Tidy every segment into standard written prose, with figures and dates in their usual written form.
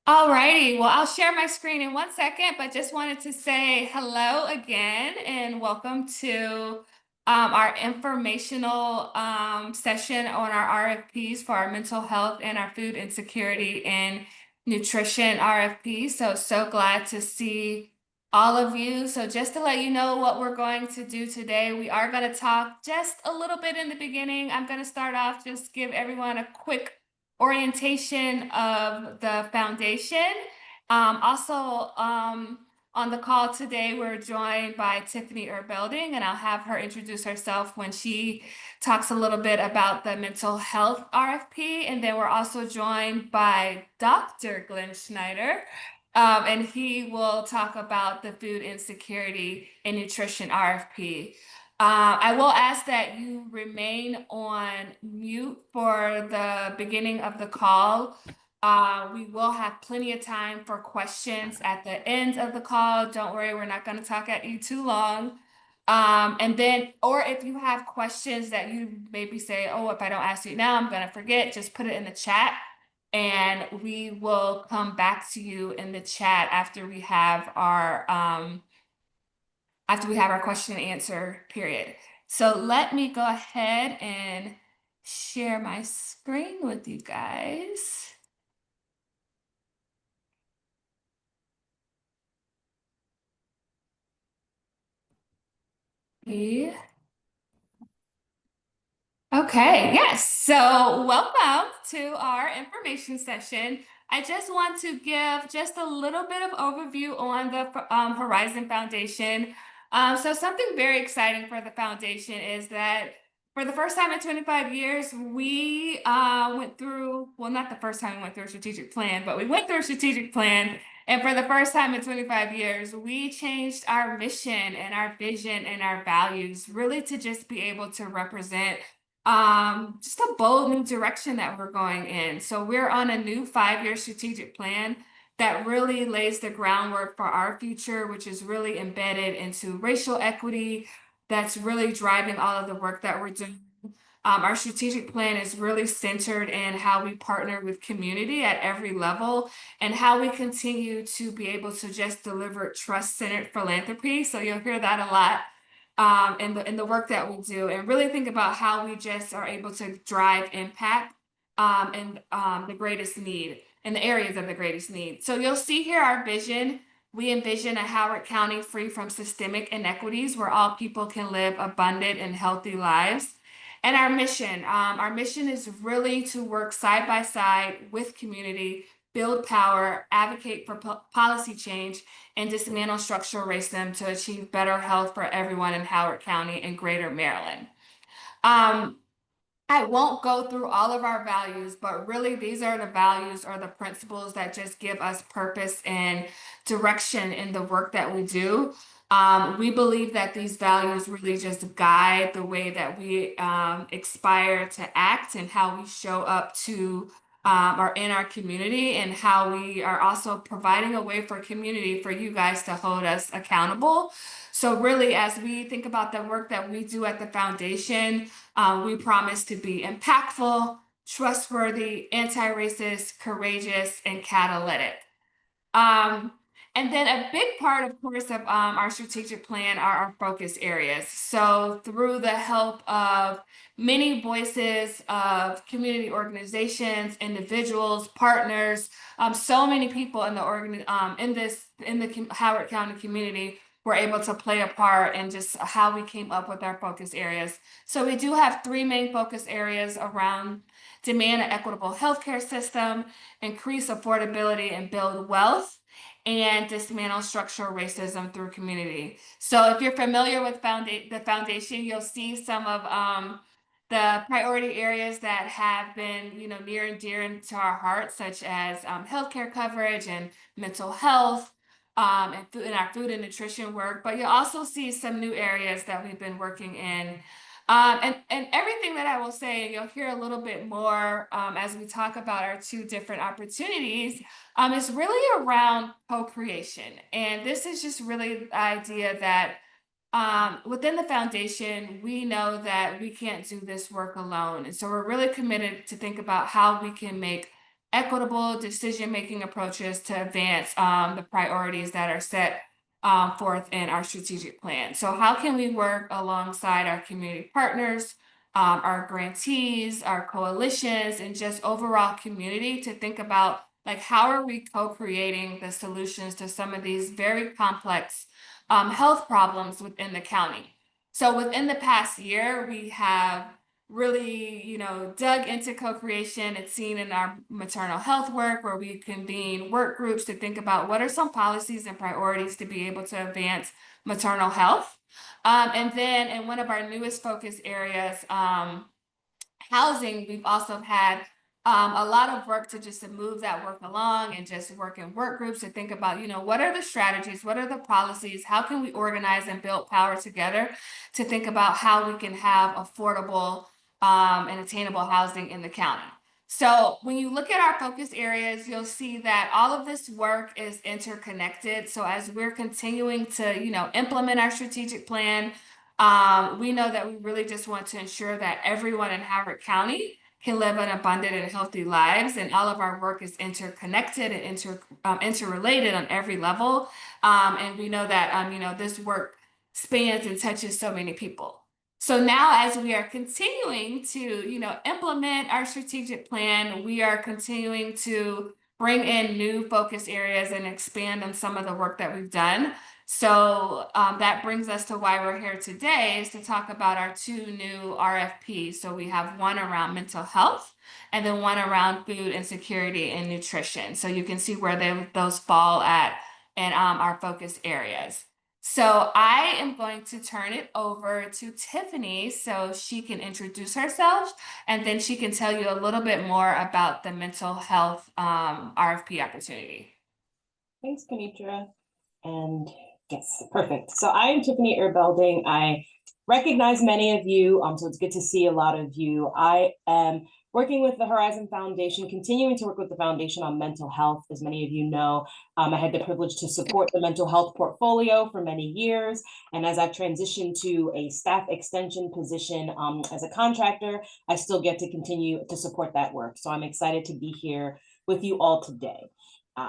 Alrighty, well, I'll share my screen in 1 second, but just wanted to say hello again and welcome to our informational session on our RFPs for our mental health and our food insecurity and nutrition RFP. So glad to see all of you. So just to let you know what we're going to do today, we are going to talk just a little bit in the beginning. I'm going to start off, just give everyone a quick orientation of the foundation. Also, on the call today, we're joined by Tiffany Erbelding, and I'll have her introduce herself when she talks a little bit about the mental health RFP. And then we're also joined by Dr. Glenn Schneider, and he will talk about the food insecurity and nutrition RFP. I will ask that you remain on mute for the beginning of the call. We will have plenty of time for questions at the end of the call. Don't worry, we're not going to talk at you too long. And then, or if you have questions that you maybe say, oh, if I don't ask you now, I'm going to forget, just put it in the chat and we will come back to you in the chat after we have our question and answer period. So let me go ahead and share my screen with you guys. Yeah. Okay, yes. So welcome to our information session. I just want to give just a little bit of overview on the Horizon Foundation. So something very exciting for the foundation is that for the first time in 25 years, we went through, well, not the first time we went through a strategic plan, but we went through a strategic plan. And for the first time in 25 years, we changed our mission and our vision and our values really to just be able to represent just a bold new direction that we're going in. So we're on a new 5-year strategic plan that really lays the groundwork for our future, which is really embedded into racial equity, that's really driving all of the work that we're doing. Our strategic plan is really centered in how we partner with community at every level and how we continue to be able to just deliver trust-centered philanthropy. So you'll hear that a lot in the work that we do, and really think about how we just are able to drive impact in the greatest need, in the areas of the greatest need. So you'll see here our vision. We envision a Howard County free from systemic inequities where all people can live abundant and healthy lives. And our mission is really to work side by side with community, build power, advocate for policy change, and dismantle structural racism to achieve better health for everyone in Howard County and Greater Maryland. Um, I won't go through all of our values, but really these are the values or the principles that just give us purpose and direction in the work that we do. We believe that these values really just guide the way that we aspire to act and how we show up to or in our community, and how we are also providing a way for community for you guys to hold us accountable. So really, as we think about the work that we do at the foundation, we promise to be impactful, trustworthy, anti-racist, courageous, and catalytic. Um, and then a big part, of course, of our strategic plan are our focus areas. So through the help of many voices of community organizations, individuals, partners, so many people in the Howard County community were able to play a part in just how we came up with our focus areas. So we do have 3 main focus areas around demand an equitable healthcare system, increase affordability and build wealth, and dismantle structural racism through community. So if you're familiar with the foundation, you'll see some of the priority areas that have been, near and dear to our hearts, such as healthcare coverage and mental health, and food, in our food and nutrition work. But you'll also see some new areas that we've been working in. And everything that I will say, and you'll hear a little bit more as we talk about our 2 different opportunities, is really around co-creation. And this is just really the idea that within the foundation, we know that we can't do this work alone. And so we're really committed to think about how we can make equitable decision-making approaches to advance the priorities that are set forth in our strategic plan. So how can we work alongside our community partners, our grantees, our coalitions, and just overall community to think about like how are we co-creating the solutions to some of these very complex health problems within the county. So within the past year, we have really, dug into co-creation. It's seen in our maternal health work where we convene work groups to think about what are some policies and priorities to be able to advance maternal health. And then in one of our newest focus areas, housing, we've also had a lot of work to move that work along and just work in work groups to think about, what are the strategies, what are the policies, how can we organize and build power together to think about how we can have affordable and attainable housing in the county. So when you look at our focus areas, you'll see that all of this work is interconnected. So as we're continuing to, implement our strategic plan, we know that we really just want to ensure that everyone in Howard County can live an abundant and healthy lives, and all of our work is interconnected and interrelated on every level. And we know that this work spans and touches so many people. So now, as we are continuing to implement our strategic plan, we are continuing to bring in new focus areas and expand on some of the work that we've done. So that brings us to why we're here today is to talk about our two new RFPs. So we have one around mental health and then one around food insecurity and nutrition. So you can see where those fall at in our focus areas. So I am going to turn it over to Tiffany so she can introduce herself and then she can tell you a little bit more about the mental health RFP opportunity. Thanks, Kenitra. And yes, perfect. So I am Tiffany Erbelding. I recognize many of you, so it's good to see a lot of you. I am working with the Horizon Foundation, continuing to work with the foundation on mental health. As many of you know, I had the privilege to support the mental health portfolio for many years. And as I've transitioned to a staff extension position as a contractor, I still get to continue to support that work. So I'm excited to be here with you all today.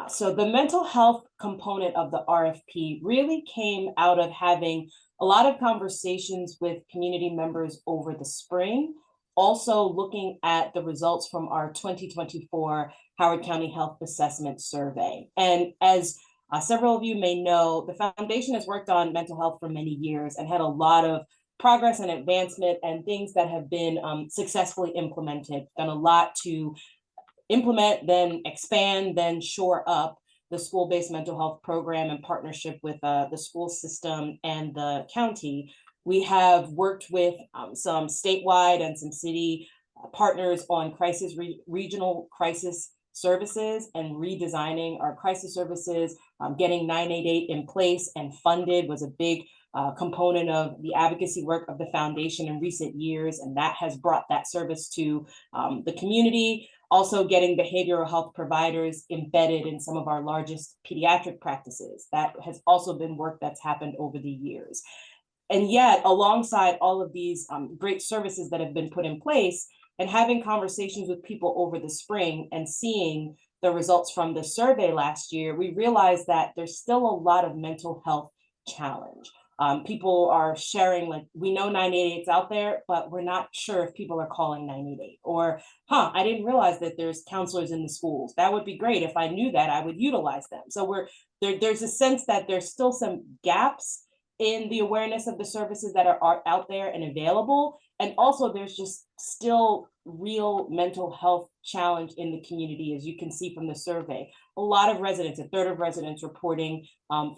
So the mental health component of the RFP really came out of having a lot of conversations with community members over the spring, also looking at the results from our 2024 Howard County Health Assessment Survey. And as several of you may know, the foundation has worked on mental health for many years and had a lot of progress and advancement and things that have been successfully implemented, done a lot to implement, then expand, then shore up the school-based mental health program in partnership with the school system and the county. We have worked with some statewide and some city partners on regional crisis services and redesigning our crisis services. Getting 988 in place and funded was a big component of the advocacy work of the foundation in recent years, and that has brought that service to the community. Also getting behavioral health providers embedded in some of our largest pediatric practices. That has also been work that's happened over the years. And yet, alongside all of these great services that have been put in place, and having conversations with people over the spring and seeing the results from the survey last year, we realized that there's still a lot of mental health challenge. People are sharing, like, we know 988's out there, but we're not sure if people are calling 988. Or, I didn't realize that there's counselors in the schools. That would be great. If I knew that, I would utilize them. So there's a sense that there's still some gaps in the awareness of the services that are out there and available. And also there's just still real mental health challenge in the community, as you can see from the survey. A lot of residents, a third of residents reporting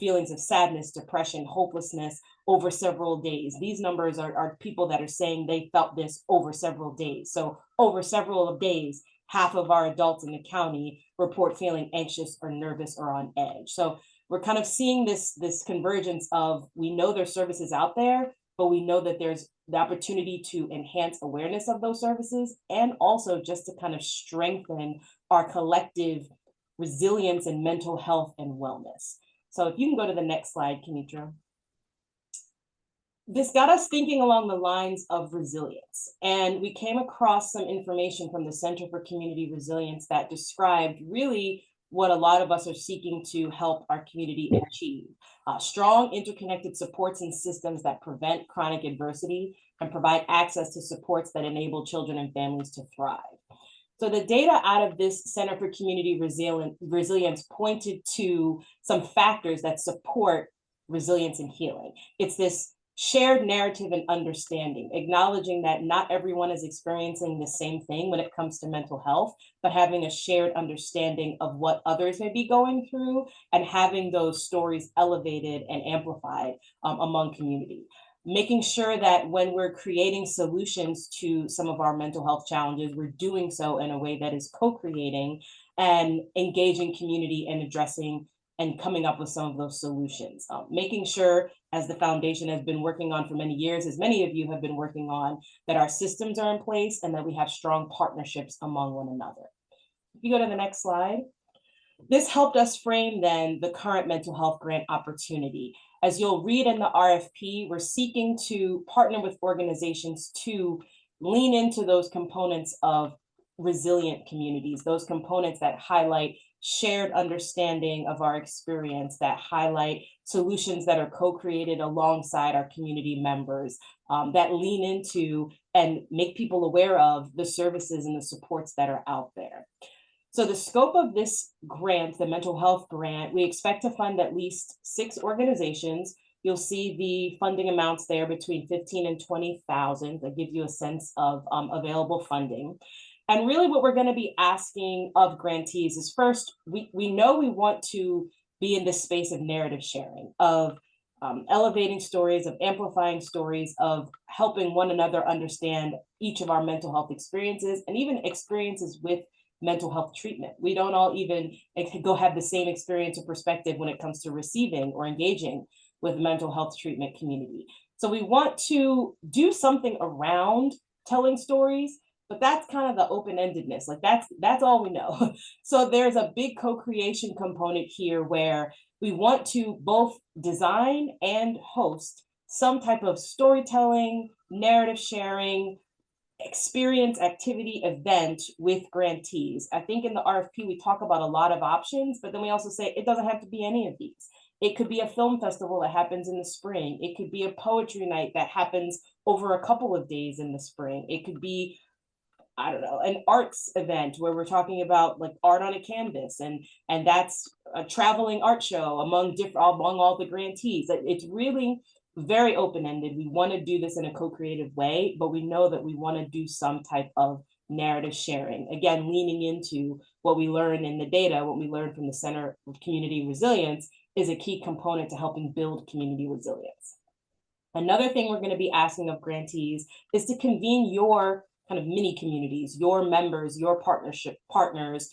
feelings of sadness, depression, hopelessness over several days. These numbers are people that are saying they felt this over several days. So over several days, half of our adults in the county report feeling anxious or nervous or on edge. So we're kind of seeing this convergence of, we know there's services out there, but we know that there's the opportunity to enhance awareness of those services and also just to kind of strengthen our collective resilience in mental health and wellness. So if you can go to the next slide, Kenitra. this got us thinking along the lines of resilience. And we came across some information from the Center for Community Resilience that described really what a lot of us are seeking to help our community achieve. Strong interconnected supports and systems that prevent chronic adversity and provide access to supports that enable children and families to thrive. So the data out of this Center for Community Resilience pointed to some factors that support resilience and healing. It's this shared narrative and understanding, acknowledging that not everyone is experiencing the same thing when it comes to mental health, but having a shared understanding of what others may be going through and having those stories elevated and amplified among community. Making sure that when we're creating solutions to some of our mental health challenges, we're doing so in a way that is co-creating and engaging community and addressing and coming up with some of those solutions. Making sure, as the foundation has been working on for many years, as many of you have been working on, that our systems are in place and that we have strong partnerships among one another. If you go to the next slide. This helped us frame then the current mental health grant opportunity. As you'll read in the RFP, we're seeking to partner with organizations to lean into those components of resilient communities, those components that highlight shared understanding of our experience, that highlight solutions that are co-created alongside our community members, that lean into and make people aware of the services and the supports that are out there. So the scope of this grant, the mental health grant, we expect to fund at least 6 organizations. You'll see the funding amounts there between 15 and 20,000. That gives you a sense of available funding. And really what we're going to be asking of grantees is first, we know we want to be in this space of narrative sharing, of elevating stories, of amplifying stories, of helping one another understand each of our mental health experiences and even experiences with mental health treatment. We don't all even go have the same experience or perspective when it comes to receiving or engaging with mental health treatment community. So we want to do something around telling stories, but that's kind of the open-endedness. Like that's all we know. So there's a big co-creation component here where we want to both design and host some type of storytelling, narrative sharing, experience activity event with grantees. I think in the RFP, we talk about a lot of options, but then we also say it doesn't have to be any of these. It could be a film festival that happens in the spring. It could be a poetry night that happens over a couple of days in the spring. It could be, I don't know, an arts event where we're talking about like art on a canvas, and that's a traveling art show among all the grantees. It's really very open-ended. We want to do this in a co-creative way, but we know that we want to do some type of narrative sharing. Again, leaning into what we learn in the data, what we learned from the Center of Community Resilience is a key component to helping build community resilience. Another thing we're going to be asking of grantees is to convene your kind of mini communities, your members, your partnership partners,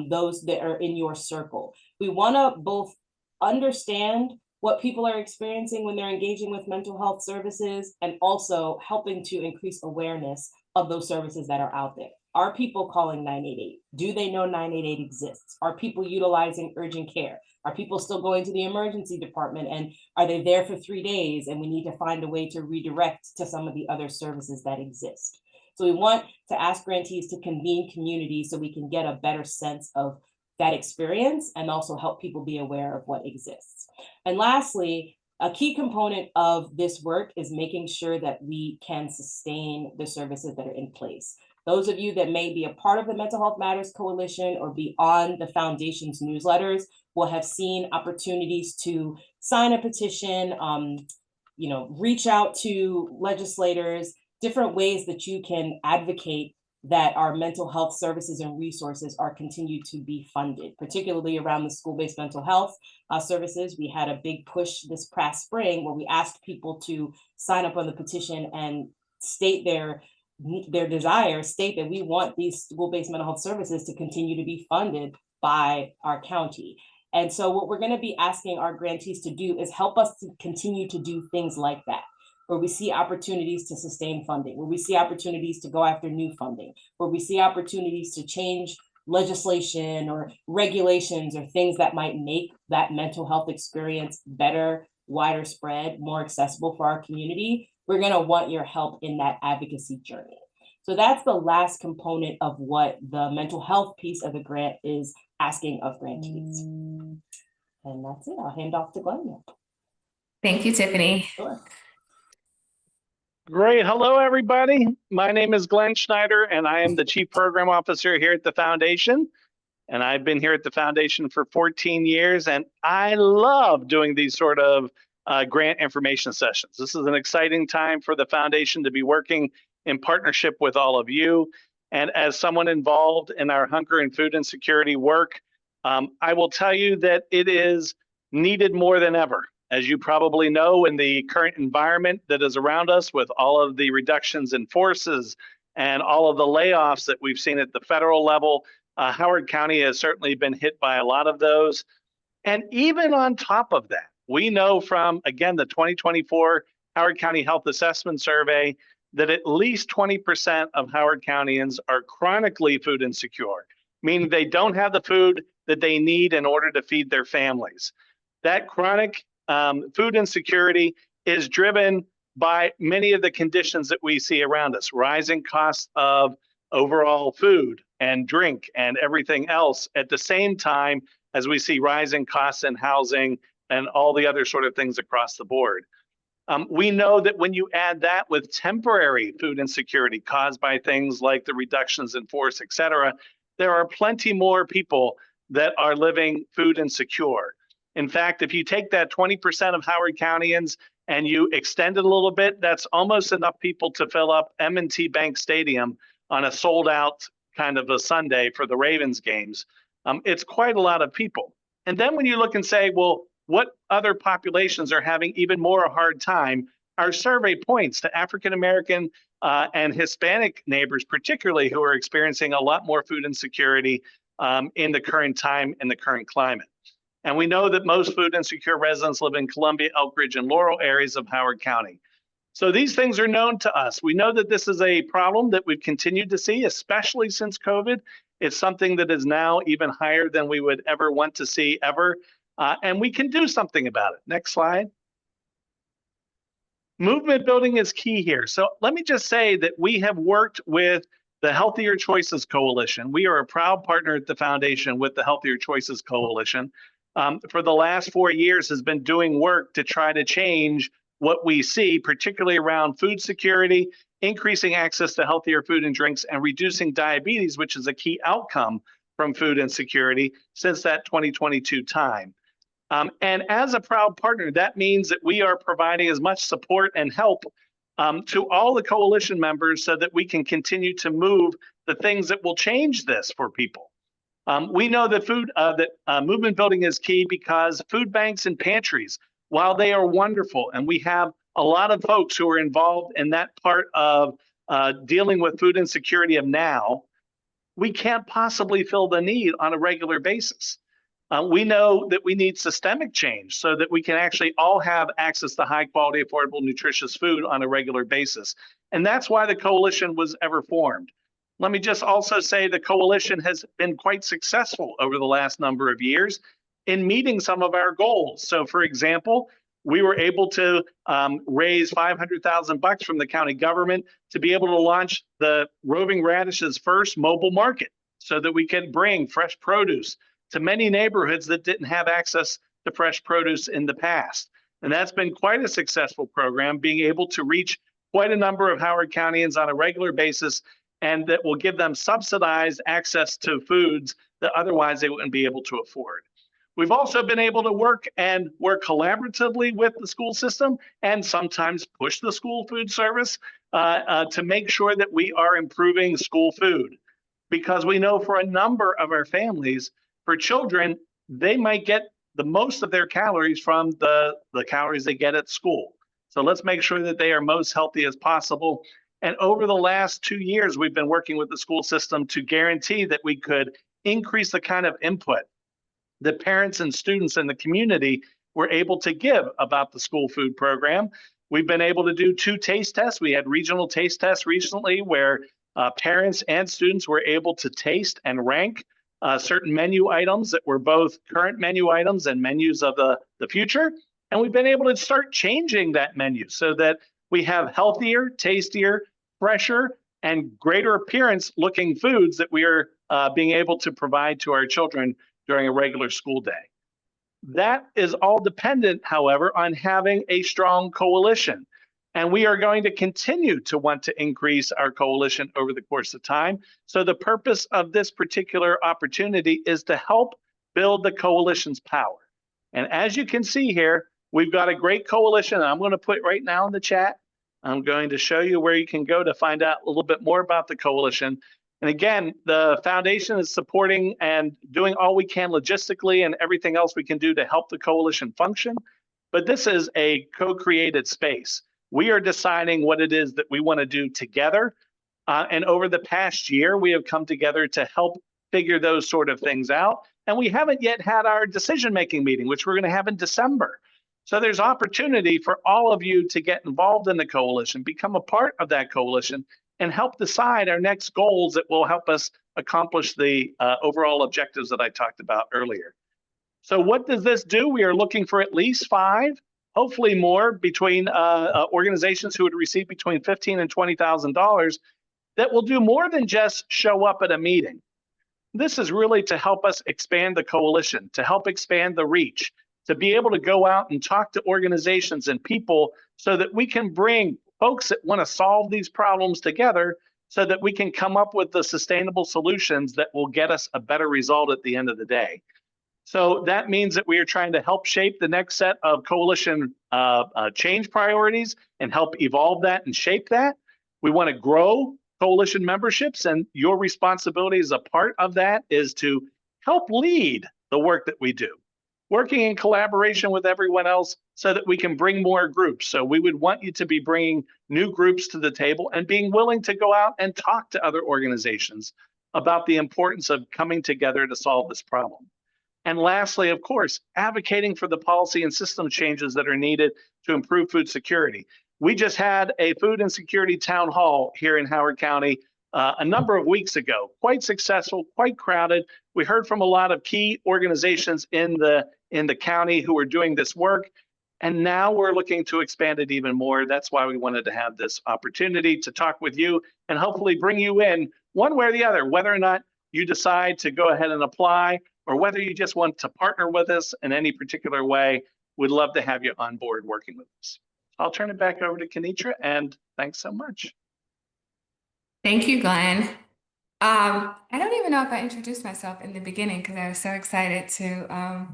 those that are in your circle. We want to both understand what people are experiencing when they're engaging with mental health services and also helping to increase awareness of those services that are out there. Are people calling 988? Do they know 988 exists? Are people utilizing urgent care? Are people still going to the emergency department, and are they there for 3 days and we need to find a way to redirect to some of the other services that exist? So we want to ask grantees to convene communities so we can get a better sense of that experience and also help people be aware of what exists. And lastly, a key component of this work is making sure that we can sustain the services that are in place. Those of you that may be a part of the Mental Health Matters Coalition or be on the foundation's newsletters will have seen opportunities to sign a petition, reach out to legislators, different ways that you can advocate that our mental health services and resources are continued to be funded, particularly around the school-based mental health services. We had a big push this past spring where we asked people to sign up on the petition and state their desire, state that we want these school-based mental health services to continue to be funded by our county. And so what we're going to be asking our grantees to do is help us to continue to do things like that, where we see opportunities to sustain funding, where we see opportunities to go after new funding, where we see opportunities to change legislation or regulations or things that might make that mental health experience better, wider spread, more accessible for our community, we're going to want your help in that advocacy journey. So that's the last component of what the mental health piece of the grant is asking of grantees. And that's it. I'll hand off to Glenn now. Thank you, Tiffany. Sure. Great. Hello, everybody. My name is Glenn Schneider, and I am the Chief Program Officer here at the Foundation. And I've been here at the Foundation for 14 years, and I love doing these sort of grant information sessions. This is an exciting time for the Foundation to be working in partnership with all of you. And as someone involved in our hunger and food insecurity work, I will tell you that it is needed more than ever. As you probably know, in the current environment that is around us, with all of the reductions in forces and all of the layoffs that we've seen at the federal level, Howard County has certainly been hit by a lot of those. And even on top of that, we know from, again, the 2024 Howard County Health Assessment Survey that at least 20% of Howard Countyans are chronically food insecure, meaning they don't have the food that they need in order to feed their families. That chronic food insecurity is driven by many of the conditions that we see around us: rising costs of overall food and drink and everything else, at the same time as we see rising costs in housing and all the other sort of things across the board. We know that when you add that with temporary food insecurity caused by things like the reductions in force, et cetera, there are plenty more people that are living food insecure. In fact, if you take that 20% of Howard Countyans and you extend it a little bit, that's almost enough people to fill up M&T Bank Stadium on a sold out kind of a Sunday for the Ravens games. It's quite a lot of people. And then when you look and say, well, what other populations are having even more a hard time? Our survey points to African American and Hispanic neighbors, particularly, who are experiencing a lot more food insecurity in the current time, in the current climate. And we know that most food insecure residents live in Columbia, Elk Ridge, and Laurel areas of Howard County. So these things are known to us. We know that this is a problem that we've continued to see, especially since COVID. It's something that is now even higher than we would ever want to see ever. And we can do something about it. Next slide. Movement building is key here. So let me just say that we have worked with the Healthier Choices Coalition. We are a proud partner at the Foundation with the Healthier Choices Coalition. For the last 4 years has been doing work to try to change what we see, particularly around food security, increasing access to healthier food and drinks, and reducing diabetes, which is a key outcome from food insecurity since that 2022 time. And as a proud partner, that means that we are providing as much support and help to all the coalition members so that we can continue to move the things that will change this for people. We know that movement building is key because food banks and pantries, while they are wonderful, and we have a lot of folks who are involved in that part of dealing with food insecurity of now, we can't possibly fill the need on a regular basis. We know that we need systemic change so that we can actually all have access to high quality, affordable, nutritious food on a regular basis. And that's why the coalition was ever formed. Let me just also say the coalition has been quite successful over the last number of years in meeting some of our goals. So for example, we were able to raise $500,000 from the county government to be able to launch the Roving Radish's first mobile market so that we can bring fresh produce to many neighborhoods that didn't have access to fresh produce in the past. And that's been quite a successful program, being able to reach quite a number of Howard Countyans on a regular basis, and that will give them subsidized access to foods that otherwise they wouldn't be able to afford. We've also been able to work collaboratively with the school system and sometimes push the school food service to make sure that we are improving school food. Because we know for a number of our families, for children, they might get the most of their calories from the calories they get at school. So let's make sure that they are most healthy as possible. And over the last 2 years, we've been working with the school system to guarantee that we could increase the kind of input that parents and students in the community were able to give about the school food program. We've been able to do 2 taste tests. We had regional taste tests recently where parents and students were able to taste and rank certain menu items that were both current menu items and menus of the future. And we've been able to start changing that menu so that we have healthier, tastier, fresher, and greater appearance looking foods that we are being able to provide to our children during a regular school day. That is all dependent, however, on having a strong coalition. And we are going to continue to want to increase our coalition over the course of time. So the purpose of this particular opportunity is to help build the coalition's power. And as you can see here, we've got a great coalition. I'm going to put right now in the chat. I'm going to show you where you can go to find out a little bit more about the coalition. And again, the foundation is supporting and doing all we can logistically and everything else we can do to help the coalition function. But this is a co-created space. We are deciding what it is that we want to do together. And over the past year, we have come together to help figure those sort of things out. And we haven't yet had our decision-making meeting, which we're going to have in December. So there's opportunity for all of you to get involved in the coalition, become a part of that coalition, and help decide our next goals that will help us accomplish the overall objectives that I talked about earlier. So what does this do? We are looking for at least 5, hopefully more, between organizations who would receive between $15,000 and $20,000 that will do more than just show up at a meeting. This is really to help us expand the coalition, to help expand the reach, to be able to go out and talk to organizations and people so that we can bring folks that want to solve these problems together so that we can come up with the sustainable solutions that will get us a better result at the end of the day. So that means that we are trying to help shape the next set of coalition change priorities and help evolve that and shape that. We want to grow coalition memberships, and your responsibility as a part of that is to help lead the work that we do, working in collaboration with everyone else so that we can bring more groups. So we would want you to be bringing new groups to the table and being willing to go out and talk to other organizations about the importance of coming together to solve this problem. And lastly, of course, advocating for the policy and system changes that are needed to improve food security. We just had a food insecurity town hall here in Howard County a number of weeks ago, quite successful, quite crowded. We heard from a lot of key organizations in the county who are doing this work. And now we're looking to expand it even more. That's why we wanted to have this opportunity to talk with you and hopefully bring you in one way or the other, whether or not you decide to go ahead and apply or whether you just want to partner with us in any particular way. We'd love to have you on board working with us. I'll turn it back over to Kenitra, and thanks so much. Thank you, Glenn. I don't even know if I introduced myself in the beginning because I was so excited to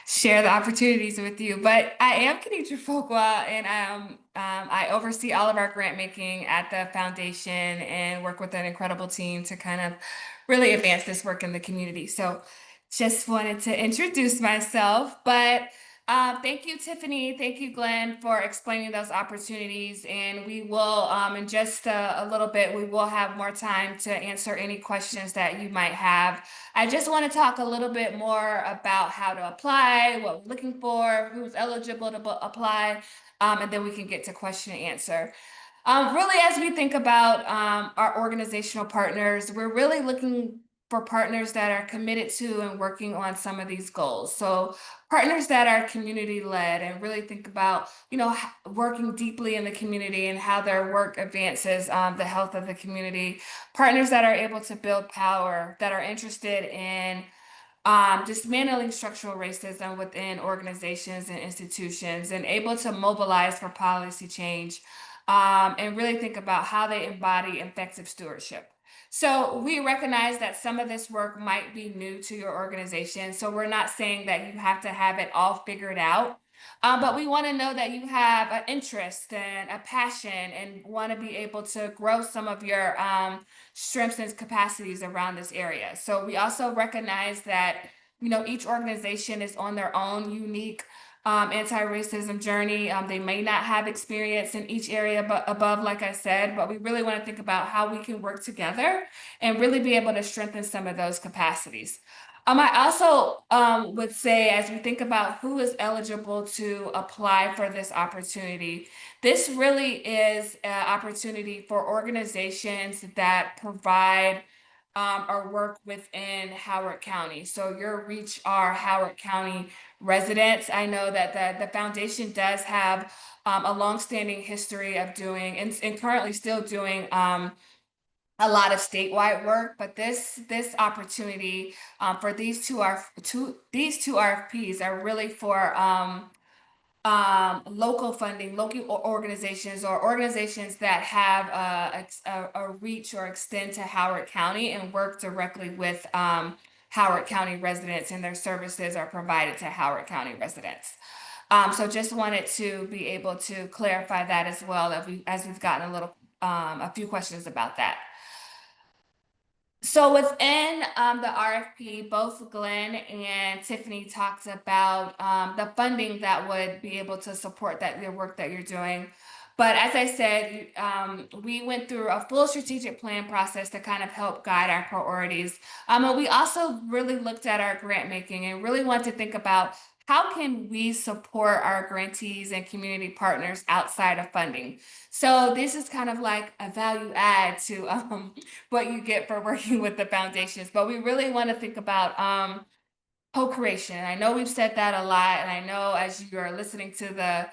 share the opportunities with you. But I am Kenitra Folkwa, and I oversee all of our grant making at the foundation and work with an incredible team to kind of really advance this work in the community. So just wanted to introduce myself, but thank you, Tiffany. Thank you, Glenn, for explaining those opportunities. And we will, in just a little bit, we will have more time to answer any questions that you might have. I just want to talk a little bit more about how to apply, what we're looking for, who's eligible to apply, and then we can get to question and answer. Really, as we think about our organizational partners, we're really looking for partners that are committed to and working on some of these goals. So partners that are community led and really think about, working deeply in the community and how their work advances the health of the community. Partners that are able to build power, that are interested in dismantling structural racism within organizations and institutions, and able to mobilize for policy change, and really think about how they embody effective stewardship. So we recognize that some of this work might be new to your organization. So we're not saying that you have to have it all figured out, but we want to know that you have an interest and a passion and want to be able to grow some of your strengths and capacities around this area. So we also recognize that, each organization is on their own unique anti-racism journey. They may not have experience in each area but above, like I said, but we really want to think about how we can work together and really be able to strengthen some of those capacities. I also would say, as we think about who is eligible to apply for this opportunity, this really is an opportunity for organizations that provide or work within Howard County. So your reach are Howard County residents. I know that the foundation does have a longstanding history of doing and currently still doing a lot of statewide work, but this opportunity for these two RFPs are really for local funding, local organizations or organizations that have a reach or extend to Howard County and work directly with Howard County residents, and their services are provided to Howard County residents. So just wanted to be able to clarify that as well, as we've gotten a few questions about that. So within the RFP, both Glenn and Tiffany talked about the funding that would be able to support the work that you're doing. But as I said, we went through a full strategic plan process to kind of help guide our priorities. And we also really looked at our grant making and really want to think about how can we support our grantees and community partners outside of funding. So this is kind of like a value add to what you get for working with the foundations. But we really want to think about co-creation. I know we've said that a lot, and I know as you are listening to the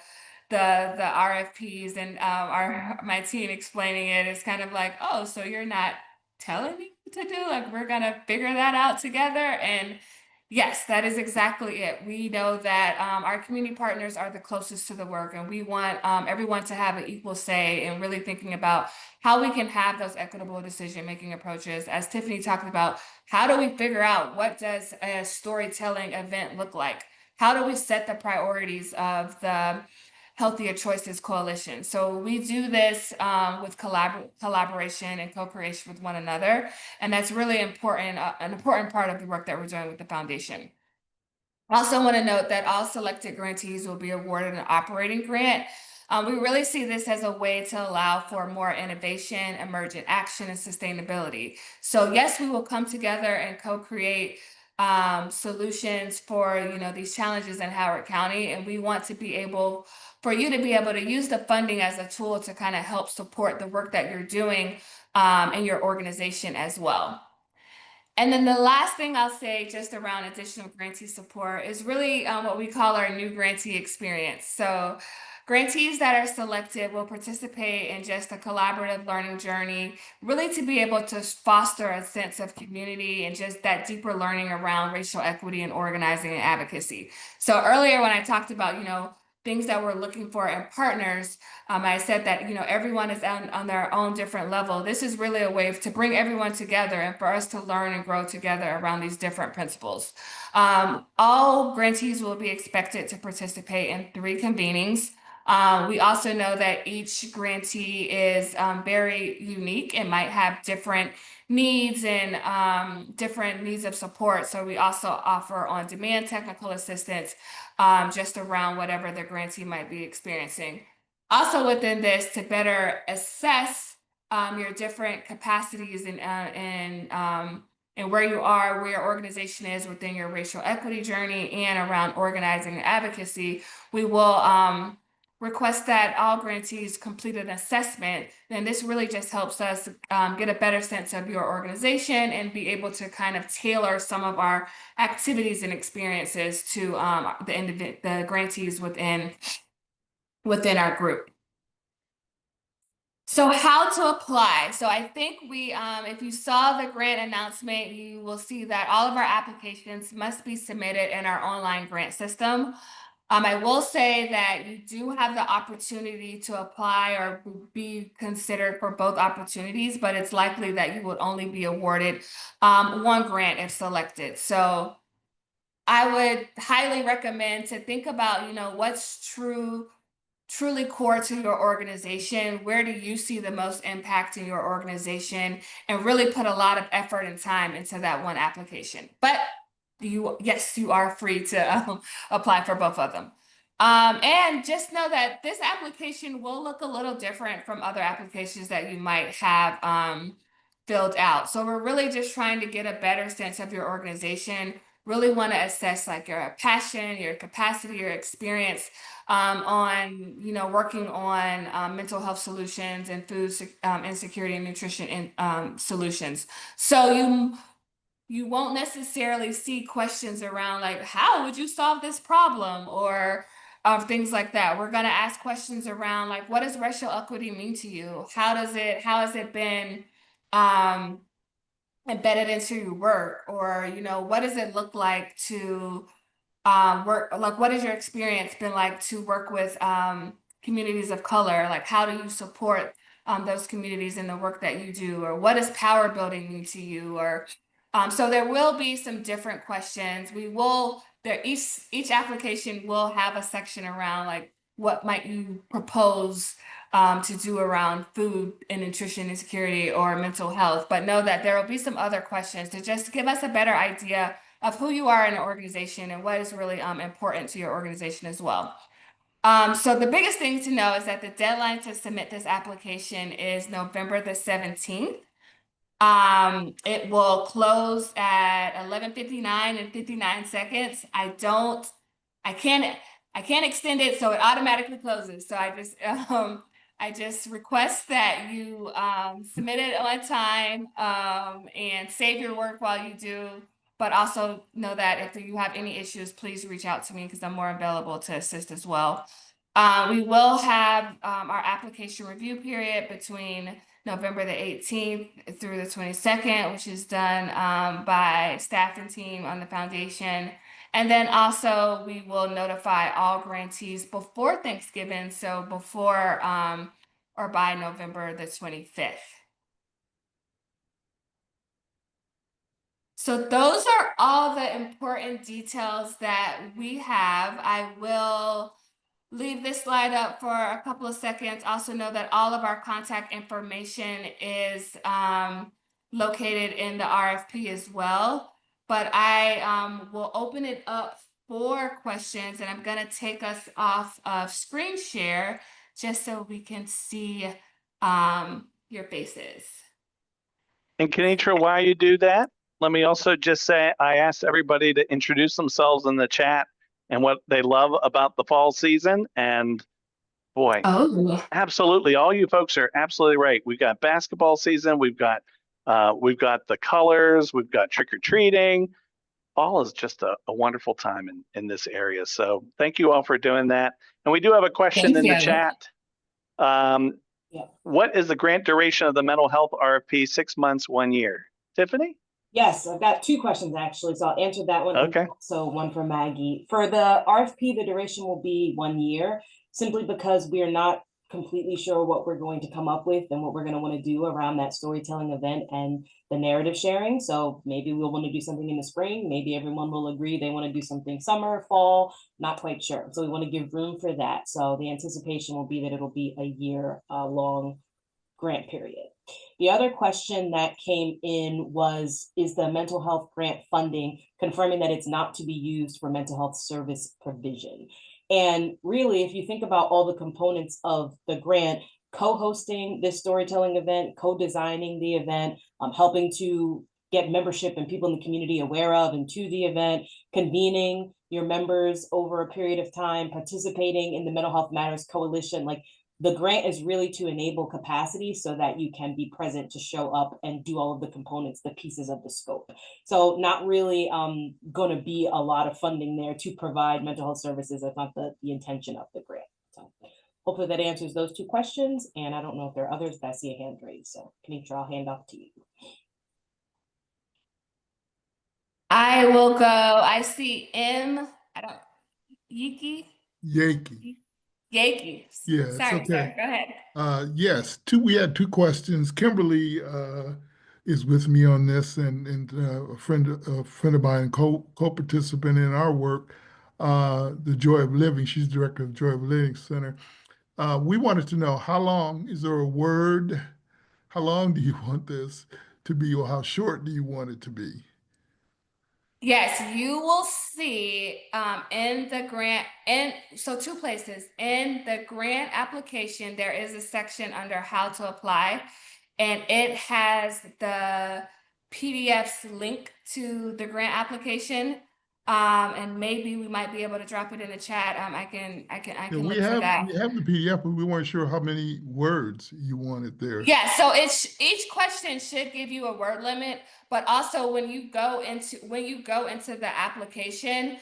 RFPs and our my team explaining it, it's kind of like, oh, so you're not telling me what to do? Like we're gonna figure that out together. And yes, that is exactly it. We know that our community partners are the closest to the work, and we want everyone to have an equal say in really thinking about how we can have those equitable decision-making approaches. As Tiffany talked about, how do we figure out what does a storytelling event look like? How do we set the priorities of the Healthier Choices Coalition? So we do this with collaboration and co-creation with one another, and that's really important, an important part of the work that we're doing with the foundation. I also want to note that all selected grantees will be awarded an operating grant. We really see this as a way to allow for more innovation, emergent action, and sustainability. So yes, we will come together and co-create solutions for these challenges in Howard County, and we want to be able for you to be able to use the funding as a tool to kind of help support the work that you're doing in your organization as well. And then the last thing I'll say just around additional grantee support is really what we call our new grantee experience. So grantees that are selected will participate in just a collaborative learning journey, really to be able to foster a sense of community and just that deeper learning around racial equity and organizing and advocacy. So earlier when I talked about, things that we're looking for in partners, I said that everyone is on their own different level. This is really a way to bring everyone together and for us to learn and grow together around these different principles. All grantees will be expected to participate in 3 convenings. We also know that each grantee is very unique and might have different needs and different needs of support. So we also offer on-demand technical assistance just around whatever the grantee might be experiencing. Also within this, to better assess your different capacities and where you are, where your organization is within your racial equity journey and around organizing and advocacy, we will request that all grantees complete an assessment. Then this really just helps us get a better sense of your organization and be able to kind of tailor some of our activities and experiences to the grantees within our group. So how to apply? So I think if you saw the grant announcement, you will see that all of our applications must be submitted in our online grant system. I will say that you do have the opportunity to apply or be considered for both opportunities, but it's likely that you would only be awarded one grant if selected. So I would highly recommend to think about, what's truly core to your organization. Where do you see the most impact in your organization? And really put a lot of effort and time into that one application. But yes, you are free to apply for both of them. And just know that this application will look a little different from other applications that you might have filled out. So we're really just trying to get a better sense of your organization, really want to assess like your passion, your capacity, your experience on, working on mental health solutions and food insecurity and nutrition solutions. So you won't necessarily see questions around like, how would you solve this problem, or things like that. We're going to ask questions around like, what does racial equity mean to you? How has it been um, embedded into your work? Or, what does it look like to work, like what has your experience been like to work with communities of color? Like how do you support those communities in the work that you do? Or what does power building mean to you? Or so there will be some different questions. Each application will have a section around like what might you propose to do around food and nutrition insecurity or mental health. But know that there will be some other questions to just give us a better idea of who you are in an organization and what is really important to your organization as well. So the biggest thing to know is that the deadline to submit this application is November the 17th. It will close at 11:59 and 59 seconds. I can't, I can't extend it, so it automatically closes. So I just request that you submit it on time and save your work while you do. But also know that if you have any issues, please reach out to me because I'm more available to assist as well. We will have our application review period between November the 18th through the 22nd, which is done by staff and team on the foundation. And then also we will notify all grantees before Thanksgiving, so before or by November the 25th. So those are all the important details that we have. I will leave this slide up for a couple of seconds. Also know that all of our contact information is located in the RFP as well. But I will open it up for questions, and I'm going to take us off of screen share just so we can see your faces. And Kenitra, while you do that, let me also just say I asked everybody to introduce themselves in the chat and what they love about the fall season. And boy, absolutely, all you folks are absolutely right. We've got basketball season, we've got the colors, we've got trick or treating. Fall is just a wonderful time in this area. So thank you all for doing that. And we do have a question in the chat. What is the grant duration of the mental health RFP? 6 months, 1 year? Tiffany? Yes, I've got two questions actually, so I'll answer that one. Okay. So one for Maggie. For the RFP, the duration will be 1 year, simply because we are not completely sure what we're going to come up with and what we're going to want to do around that storytelling event and the narrative sharing. So maybe we'll want to do something in the spring. Maybe everyone will agree they want to do something summer, fall, not quite sure. So we want to give room for that. So the anticipation will be that it'll be a year long grant period. The other question that came in was, is the mental health grant funding confirming that it's not to be used for mental health service provision? And really, if you think about all the components of the grant, co-hosting this storytelling event, co-designing the event, helping to get membership and people in the community aware of and to the event, convening your members over a period of time, participating in the Mental Health Matters Coalition, like the grant is really to enable capacity so that you can be present to show up and do all of the components, the pieces of the scope. So not really going to be a lot of funding there to provide mental health services. That's not the intention of the grant. So hopefully that answers those two questions. And I don't know if there are others, but I see a hand raised. So Kenitra, I'll hand off to you. I will go. I see Yankee. Yeah, Sorry, it's okay. Go ahead. Yes, we had two questions. Kimberly is with me on this, and a friend of mine, co-participant in our work, the Joy of Living. She's director of the Joy of Living Center. We wanted to know, how long is there a word? How long do you want this to be, or how short do you want it to be? Yes, you will see in the grant, and so two places. In the grant application, there is a section under how to apply, and it has the PDFs link to the grant application. And maybe we might be able to drop it in the chat. I Yeah, can look for that. we have the PDF, but we weren't sure how many words you wanted there. Yeah, so each question should give you a word limit, but also when you go into the application,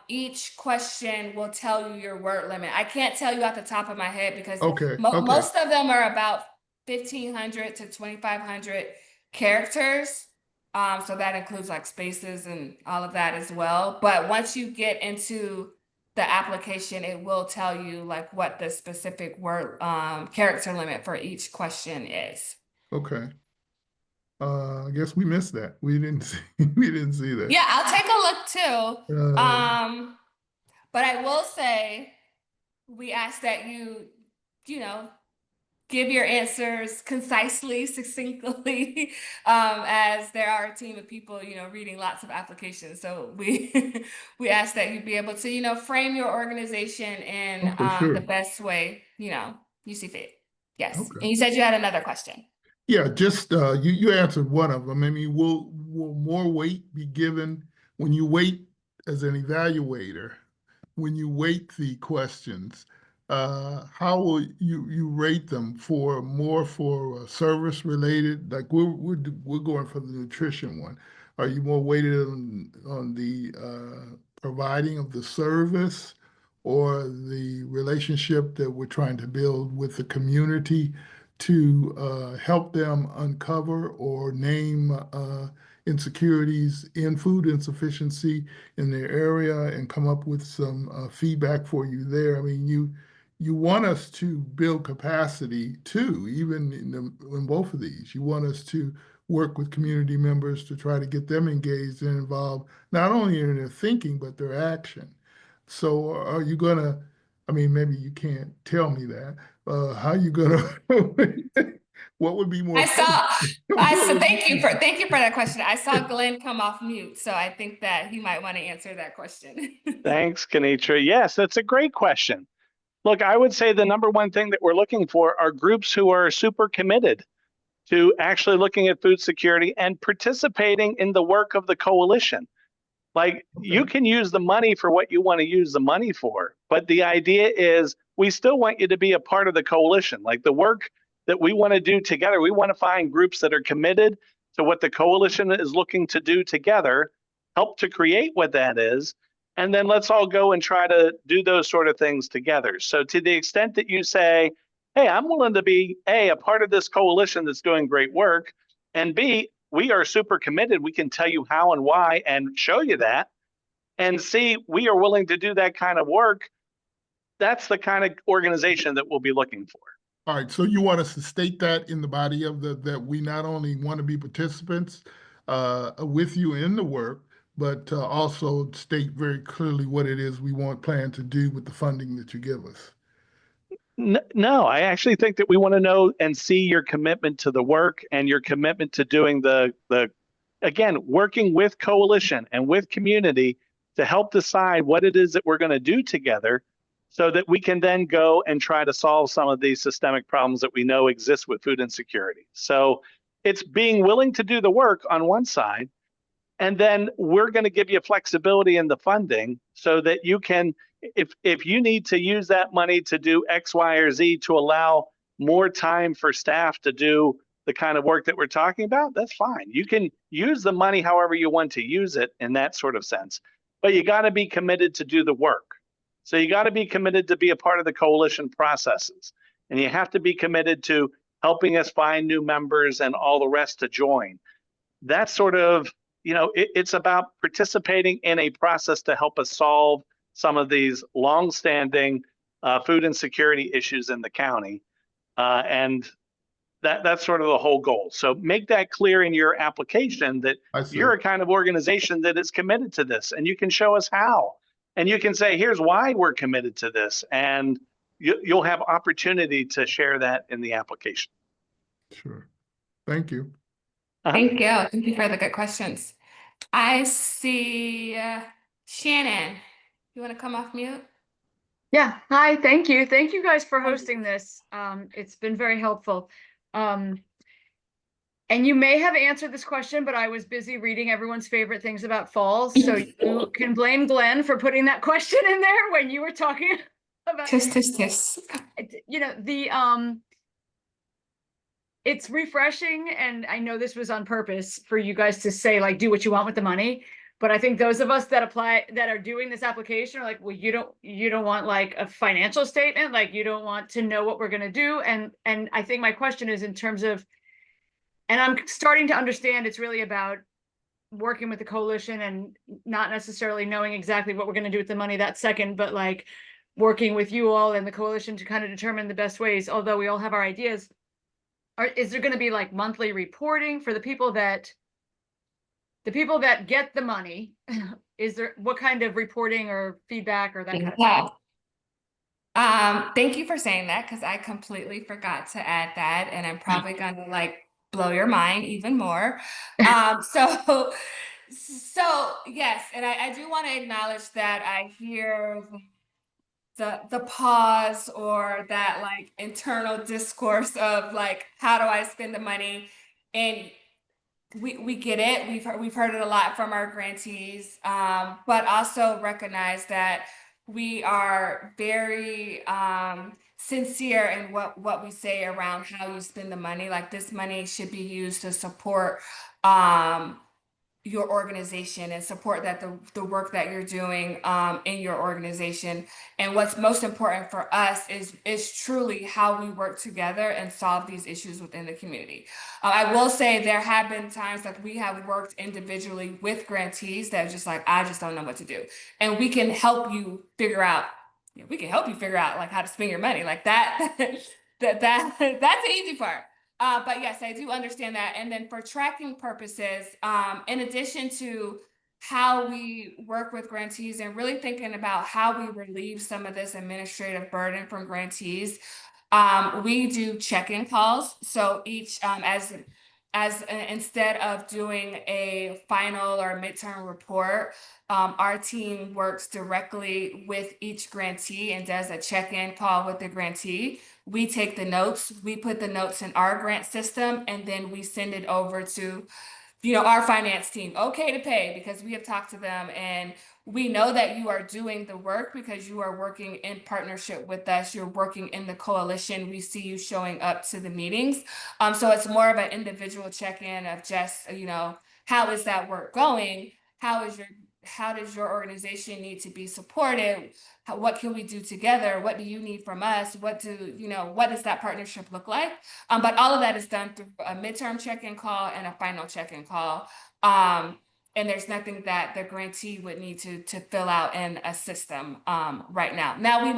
each question will tell you your word limit. I can't tell you off the top of my head because Okay, most of them are about 1,500 to 2,500 characters. So that includes like spaces and all of that as well. But once you get into the application, it will tell you like what the specific word character limit for each question is. okay. I guess we missed that. We didn't see, we didn't see that. Yeah, I'll take a look too. But I will say we ask that you know, give your answers concisely, succinctly, as there are a team of people, reading lots of applications. So we we ask that you be able to, frame your organization in Oh, for sure. the best way, you see fit. Yes. Okay. And you said you had another question. Yeah, just you answered one of them. I mean, will more weight be given when you weight as an evaluator? When you weight the questions, how will you rate them for more for service related? Like we're going for the nutrition one. Are you more weighted on the providing of the service or the relationship that we're trying to build with the community to help them uncover or name insecurities in food insufficiency in their area and come up with some feedback for you there. I mean, you want us to build capacity too, even in both of these. You want us to work with community members to try to get them engaged and involved, not only in their thinking, but their action. So are you gonna, I mean, maybe you can't tell me that, how you gonna, what would be more? Thank you for that question. I saw Glenn come off mute, so I think that he might want to answer that question. Thanks, Kenitra. Yes, that's a great question. Look, I would say the number one thing that we're looking for are groups who are super committed to actually looking at food security and participating in the work of the coalition. Like you can use the money for what you want to use the money for, but the idea is we still want you to be a part of the coalition. Like the work that we want to do together, we want to find groups that are committed to what the coalition is looking to do together, help to create what that is, and then let's all go and try to do those sort of things together. So to the extent that you say, hey, I'm willing to be a part of this coalition that's doing great work, and B, we are super committed. We can tell you how and why and show you that. And C, we are willing to do that kind of work. That's the kind of organization that we'll be looking for. All right, so you want us to state that in the body of that we not only want to be participants with you in the work, but also state very clearly what it is we plan to do with the funding that you give us. No, I actually think that we want to know and see your commitment to the work and your commitment to doing again, working with coalition and with community to help decide what it is that we're going to do together so that we can then go and try to solve some of these systemic problems that we know exist with food insecurity. So it's being willing to do the work on one side, and then we're going to give you flexibility in the funding so that you can, if you need to use that money to do X, Y, or Z to allow more time for staff to do the kind of work that we're talking about, that's fine. You can use the money however you want to use it in that sort of sense. But you got to be committed to do the work. So you got to be committed to be a part of the coalition processes. And you have to be committed to helping us find new members and all the rest to join. That's sort of, it's about participating in a process to help us solve some of these longstanding food insecurity issues in the county. And that's sort of the whole goal. So make that clear in your application that you're a kind of organization that is committed to this, and you can show us how. And you can say, here's why we're committed to this. And you'll have opportunity to share that in the application. Sure. Thank you. Thank you. Thank you for the good questions. I see Shannon. You want to come off mute? Yeah. Hi. Thank you. Thank you guys for hosting this. It's been very helpful. And you may have answered this question, but I was busy reading everyone's favorite things about falls. So you can blame Glenn for putting that question in there when you were talking about, Tis, tis, tis. you know, it's refreshing. And I know this was on purpose for you guys to say, like, do what you want with the money. But I think those of us that are doing this application are like, well, you don't want like a financial statement, like you don't want to know what we're going to do. And I think my question is in terms of, and I'm starting to understand it's really about working with the coalition and not necessarily knowing exactly what we're going to do with the money that second, but like working with you all and the coalition to kind of determine the best ways, although we all have our ideas. Is there going to be like monthly reporting for the people that get the money? Is there, what kind of reporting or feedback or that kind of thing? Yeah. Thank you for saying that, because I completely forgot to add that, and I'm probably gonna like blow your mind even more. So so yes, and I do want to acknowledge that I hear the pause or that like internal discourse of like, how do I spend the money? And we get it. We've heard it a lot from our grantees, but also recognize that we are very sincere in what we say around how you spend the money. Like, this money should be used to support your organization and support that the work that you're doing in your organization. And what's most important for us is truly how we work together and solve these issues within the community. I will say there have been times that we have worked individually with grantees that are just like, I just don't know what to do, and we can help you figure out. We can help you figure out like how to spend your money like that. That's the easy part. But yes, I do understand that. And then for tracking purposes, in addition to how we work with grantees and really thinking about how we relieve some of this administrative burden from grantees, we do check-in calls. So each, instead of doing a final or midterm report, our team works directly with each grantee and does a check-in call with the grantee. We take the notes, we put the notes in our grant system, and then we send it over to our finance team, okay to pay, because we have talked to them and we know that you are doing the work because you are working in partnership with us. You're working in the coalition. We see you showing up to the meetings. So it's more of an individual check-in of just, how is that work going? How does your organization need to be supported? What can we do together? What do you need from us? What does that partnership look like? But all of that is done through a midterm check-in call and a final check-in call. And there's nothing that the grantee would need to fill out in a system right now. Now,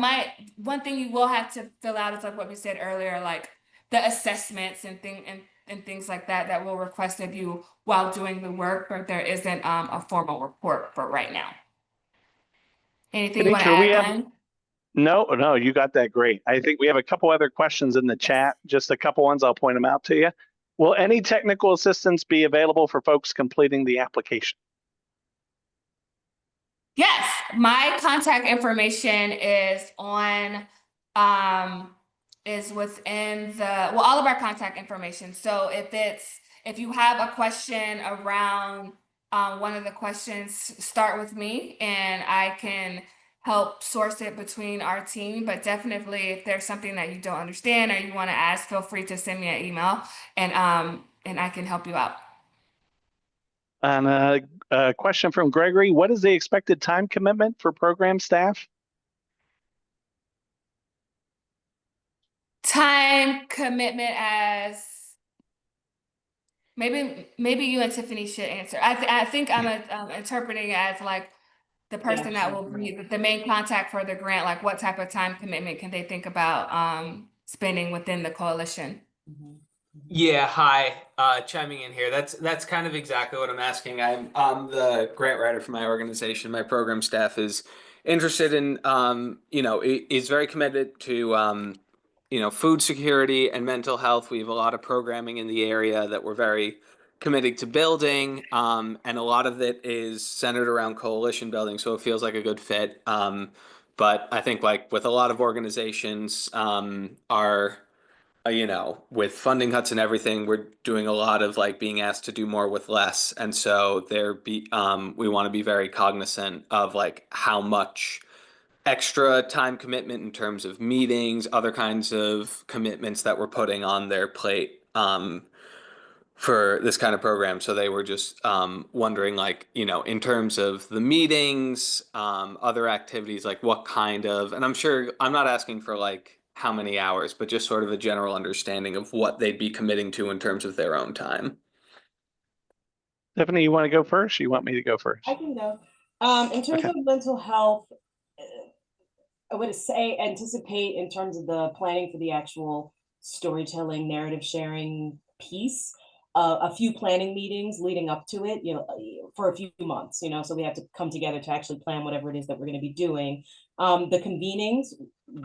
one thing you will have to fill out is like what we said earlier, like the assessments and things like that we'll request of you while doing the work, but there isn't a formal report for right now. Anything you want to Anitra, we add, have Glenn? no, you got that great. I think we have a couple other questions in the chat, just a couple ones. I'll point them out to you. Will any technical assistance be available for folks completing the application? Yes, my contact information is within all of our contact information. So if you have a question around one of the questions, start with me and I can help source it between our team. But definitely, if there's something that you don't understand or you want to ask, feel free to send me an email and I can help you out. And a question from Gregory: what is the expected time commitment for program staff? Time commitment as maybe you and Tiffany should answer. I think I'm interpreting it as like the person that will be the main contact for the grant. Like, what type of time commitment can they think about spending within the coalition? Yeah, hi. Chiming in here. That's kind of exactly what I'm asking. I'm the grant writer for my organization. My program staff is interested in is very committed to food security and mental health. We have a lot of programming in the area that we're very committed to building, and a lot of it is centered around coalition building, so it feels like a good fit. But I think, like with a lot of organizations, our you know, with funding cuts and everything, we're doing a lot of like being asked to do more with less. And so we want to be very cognizant of like how much extra time commitment in terms of meetings, other kinds of commitments that we're putting on their plate for this kind of program. So they were just wondering, like, you know, in terms of the meetings, other activities, like what kind of, and I'm sure I'm not asking for like how many hours, but just sort of a general understanding of what they'd be committing to in terms of their own time. Tiffany, you want to go first? Or you want me to go first? I can go. In terms Okay. of mental health, I would say anticipate in terms of the planning for the actual storytelling, narrative sharing piece, a few planning meetings leading up to it, you know, for a few months, you know, so we have to come together to actually plan whatever it is that we're going to be doing. The convenings,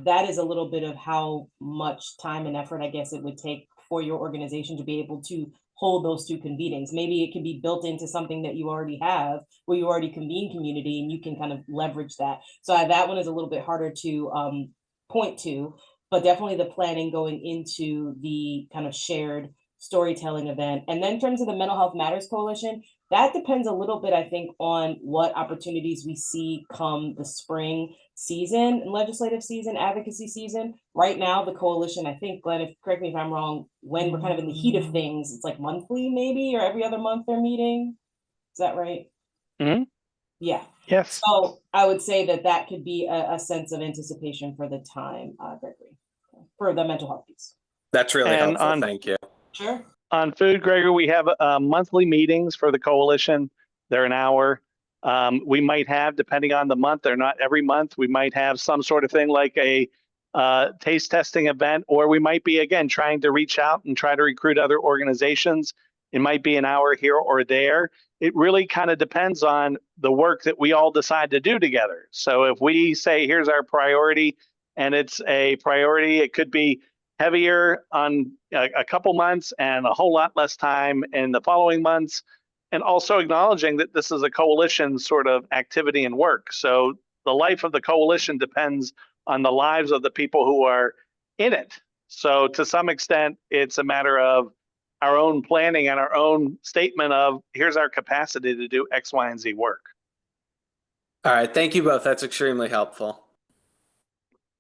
that is a little bit of how much time and effort, I guess, it would take for your organization to be able to hold those two convenings. Maybe it can be built into something that you already have, where you already convene community and you can kind of leverage that. So that one is a little bit harder to point to, but definitely the planning going into the kind of shared storytelling event. And then in terms of the Mental Health Matters Coalition, that depends a little bit, I think, on what opportunities we see come the spring season, legislative season, advocacy season. Right now, the coalition, I think, Glenn, correct me if I'm wrong, when we're kind of in the heat of things, it's like monthly maybe, or every other month they're meeting. Is that right? Mm-hmm. Yeah. Yes. So I would say that could be a sense of anticipation for the time, Gregory, for the mental health piece. That's really And helpful. Thank you. Sure. on food, Gregor, we have monthly meetings for the coalition. They're an hour. We might have, depending on the month, they're not every month, we might have some sort of thing like a taste testing event, or we might be, again, trying to reach out and try to recruit other organizations. It might be an hour here or there. It really kind of depends on the work that we all decide to do together. So if we say, here's our priority, and it's a priority, it could be heavier on a couple months and a whole lot less time in the following months. And also acknowledging that this is a coalition sort of activity and work. So the life of the coalition depends on the lives of the people who are in it. So to some extent, it's a matter of our own planning and our own statement of here's our capacity to do X, Y, and Z work. All right. Thank you both. That's extremely helpful.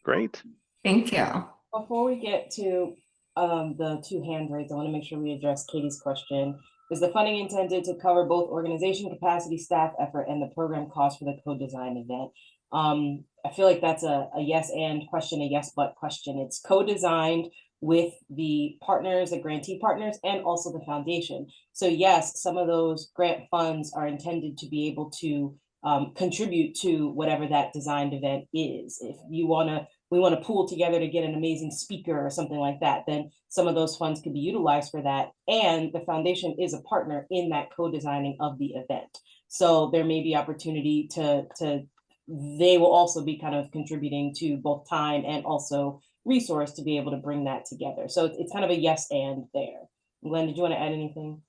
Great. Thank you. Before we get to the two hand raised, I want to make sure we address Katie's question. Is the funding intended to cover both organization capacity, staff effort, and the program cost for the co-design event? I feel like that's a yes and question, a yes but question. It's co-designed with the partners, the grantee partners, and also the foundation. So yes, some of those grant funds are intended to be able to contribute to whatever that designed event is. If we want to pool together to get an amazing speaker or something like that, then some of those funds could be utilized for that. And the foundation is a partner in that co-designing of the event. So there may be opportunity they will also be kind of contributing to both time and also resource to be able to bring that together. So it's kind of a yes and there. Glenn, did you want to add anything?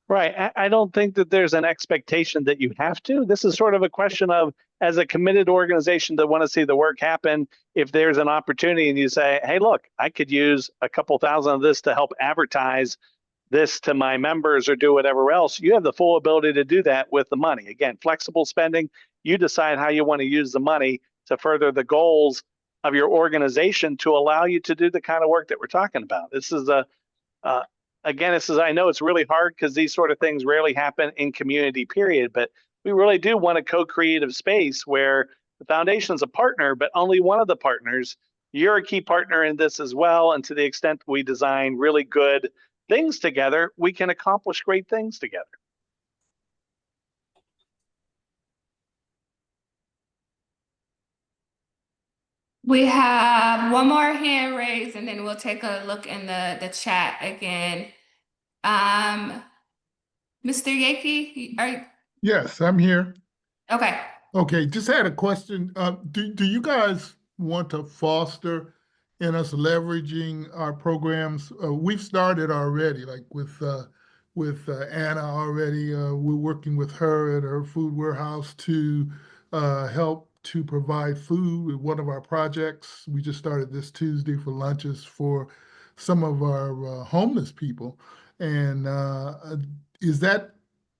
Right. I don't think that there's an expectation that you have to. This is sort of a question of, as a committed organization that want to see the work happen, if there's an opportunity and you say, hey, look, I could use a couple thousand of this to help advertise this to my members or do whatever else, you have the full ability to do that with the money. Again, flexible spending, you decide how you want to use the money to further the goals of your organization to allow you to do the kind of work that we're talking about. This is again, I know it's really hard because these sort of things rarely happen in community, period, but we really do want a co-creative space where the foundation's a partner, but only one of the partners. You're a key partner in this as well. And to the extent we design really good things together, we can accomplish great things together. We have one more hand raised, and then we'll take a look in the chat again. Mr. Yaki, Yes, I'm here. okay. Okay, just had a question. Do you guys want to foster in us leveraging our programs? We've started already, like with Anna already. We're working with her at her food warehouse to help to provide food with one of our projects. We just started this Tuesday for lunches for some of our homeless people. And is that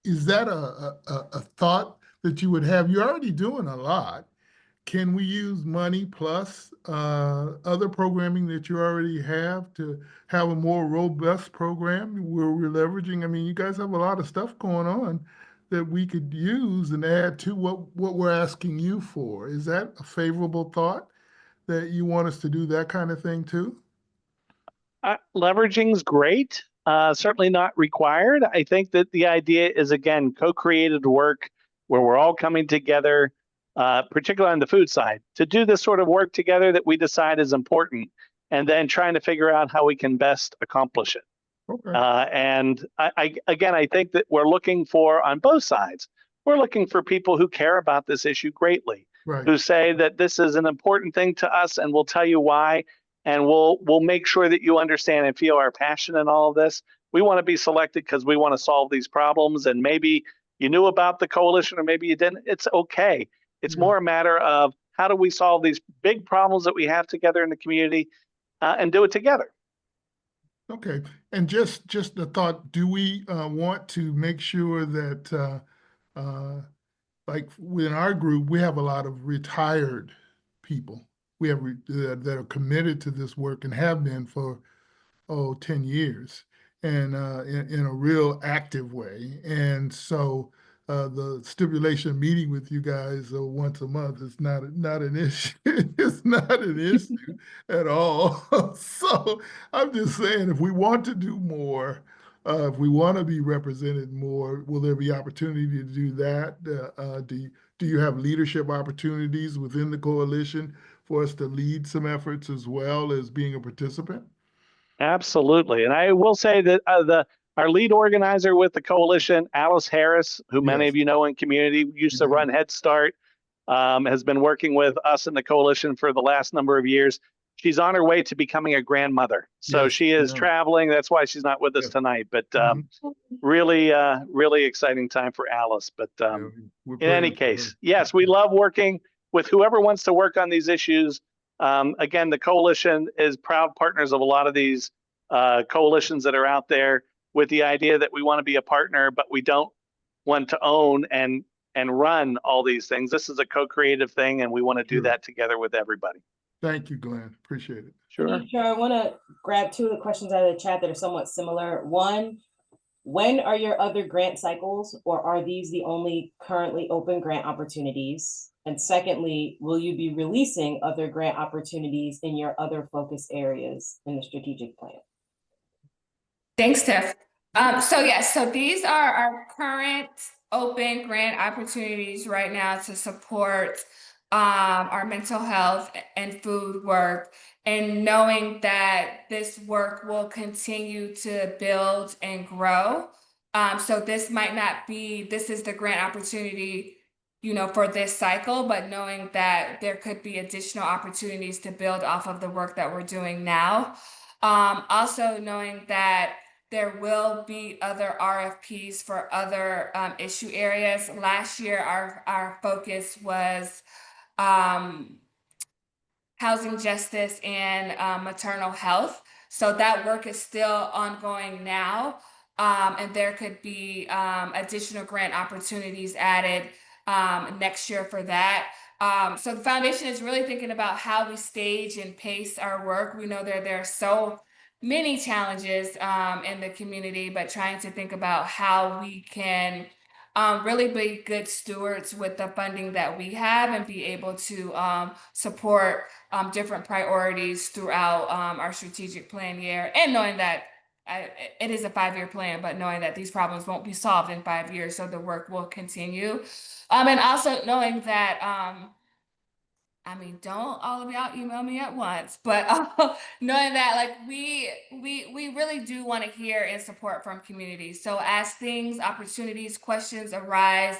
a thought that you would have? You're already doing a lot. Can we use money plus other programming that you already have to have a more robust program where we're leveraging? I mean, you guys have a lot of stuff going on that we could use and add to what we're asking you for. Is that a favorable thought that you want us to do that kind of thing too? Leveraging's great. Certainly not required. I think that the idea is, again, co-created work where we're all coming together, particularly on the food side, to do this sort of work together that we decide is important, and then trying to figure out how we can best accomplish it. Okay. And again, I think that we're looking for, on both sides, we're looking for people who care about this issue greatly, Right. who say that this is an important thing to us, and we'll tell you why, and we'll make sure that you understand and feel our passion in all of this. We want to be selected because we want to solve these problems, and maybe you knew about the coalition or maybe you didn't. It's okay. It's Yeah. more a matter of how do we solve these big problems that we have together in the community, and do it together. Okay, and just the thought, do we want to make sure that like within our group, we have a lot of retired people. We have that are committed to this work and have been for 10 years and in a real active way. And so the stipulation meeting with you guys once a month is not an issue. It's not an issue at all. So I'm just saying, if we want to do more, if we want to be represented more, will there be opportunity to do that? Do you have leadership opportunities within the coalition for us to lead some efforts as well as being a participant? Absolutely. And I will say that our lead organizer with the coalition, Alice Harris, who many Yes. of you know in community, used to Mhm. run Head Start, has been working with us in the coalition for the last number of years. She's on her way to becoming a grandmother. So Yes, she is yeah. traveling. That's why she's not with us Yes. tonight. But Mhm. really, really exciting time for Alice. But Yeah, we're in any praying for her. case, yes, we love working with whoever wants to work on these issues. Again, the coalition is proud partners of a lot of these coalitions that are out there, with the idea that we want to be a partner, but we don't want to own and run all these things. This is a co-creative thing, and we want to do Sure. that together with everybody. Thank you, Glenn. Appreciate it. Sure. Sure, I want to grab two of the questions out of the chat that are somewhat similar. One, when are your other grant cycles, or are these the only currently open grant opportunities? And secondly, will you be releasing other grant opportunities in your other focus areas in the strategic plan? Thanks, Tiff. So yes, so these are our current open grant opportunities right now to support our mental health and food work, and knowing that this work will continue to build and grow. So this might not be, this is the grant opportunity, for this cycle, but knowing that there could be additional opportunities to build off of the work that we're doing now. Also knowing that there will be other RFPs for other issue areas. Last year, our focus was housing justice and maternal health. So that work is still ongoing now. And there could be additional grant opportunities added next year for that. So the foundation is really thinking about how we stage and pace our work. We know there are so many challenges in the community, but trying to think about how we can really be good stewards with the funding that we have and be able to support different priorities throughout our strategic plan year, and knowing that it is a 5-year plan, but knowing that these problems won't be solved in 5 years, so the work will continue. And also knowing that don't all of y'all email me at once, but knowing that like we really do want to hear and support from communities. So as things, opportunities, questions arise,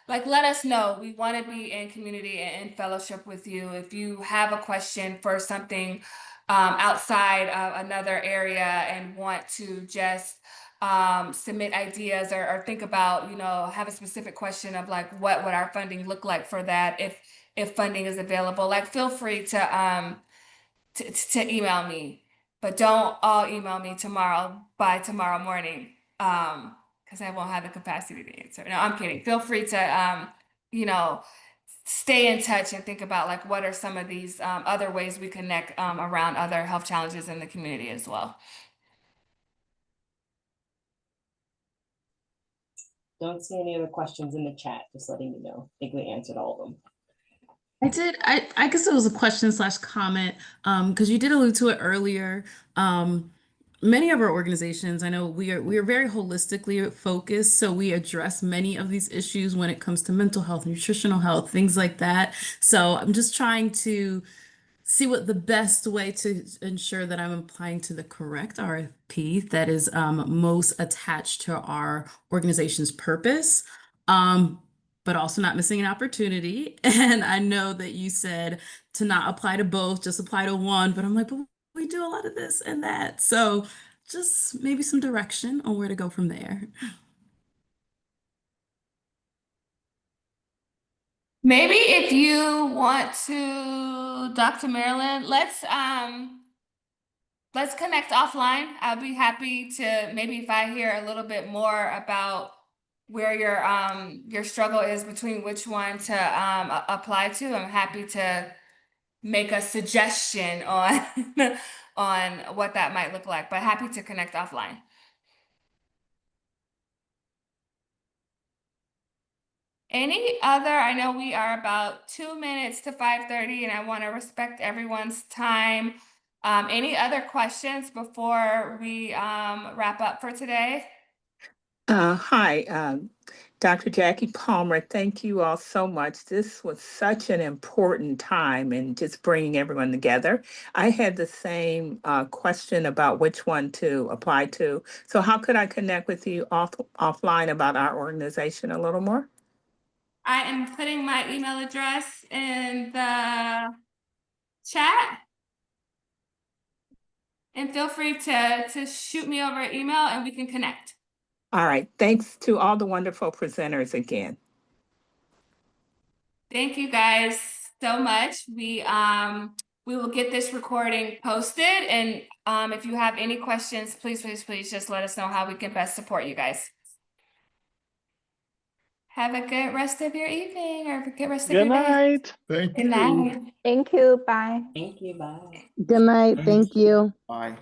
like let us know. We want to be in community and in fellowship with you. If you have a question for something outside of another area and want to just submit ideas, or think about, have a specific question of like what would our funding look like for that, if funding is available, like feel free to email me. but don't all email me by tomorrow morning, because I won't have the capacity to answer. No, I'm kidding. Feel free to, you know, stay in touch and think about like what are some of these other ways we connect around other health challenges in the community as well. Don't see any other questions in the chat, just letting you know. I think we answered all of them. I did. I guess it was a question slash comment, because you did allude to it earlier. Many of our organizations, I know we are very holistically focused, so we address many of these issues when it comes to mental health, nutritional health, things like that. So I'm just trying to see what the best way to ensure that I'm applying to the correct RFP that is most attached to our organization's purpose, but also not missing an opportunity. And I know that you said to not apply to both, just apply to one, but I'm like, but we do a lot of this and that. So just maybe some direction on where to go from there. Maybe if you want to, Dr. Marilyn, let's connect offline. I'll be happy to, maybe if I hear a little bit more about where your struggle is between which one to apply to, I'm happy to make a suggestion on on what that might look like, but happy to connect offline. Any other, I know we are about 2 minutes to 5:30 and I want to respect everyone's time. Any other questions before we wrap up for today? Hi, Dr. Jackie Palmer. Thank you all so much. This was such an important time in just bringing everyone together. I had the same question about which one to apply to. So how could I connect with you offline about our organization a little more? I am putting my email address in the chat. And feel free to shoot me over an email and we can connect. All right. Thanks to all the wonderful presenters again. Thank you guys so much. We will get this recording posted, and if you have any questions, please just let us know how we can best support you guys. Have a good rest of your evening or a good rest of Good your day. night. Thank Good you. night. Thank you. Bye. Thank you. Bye. Good night. Thank you. Bye.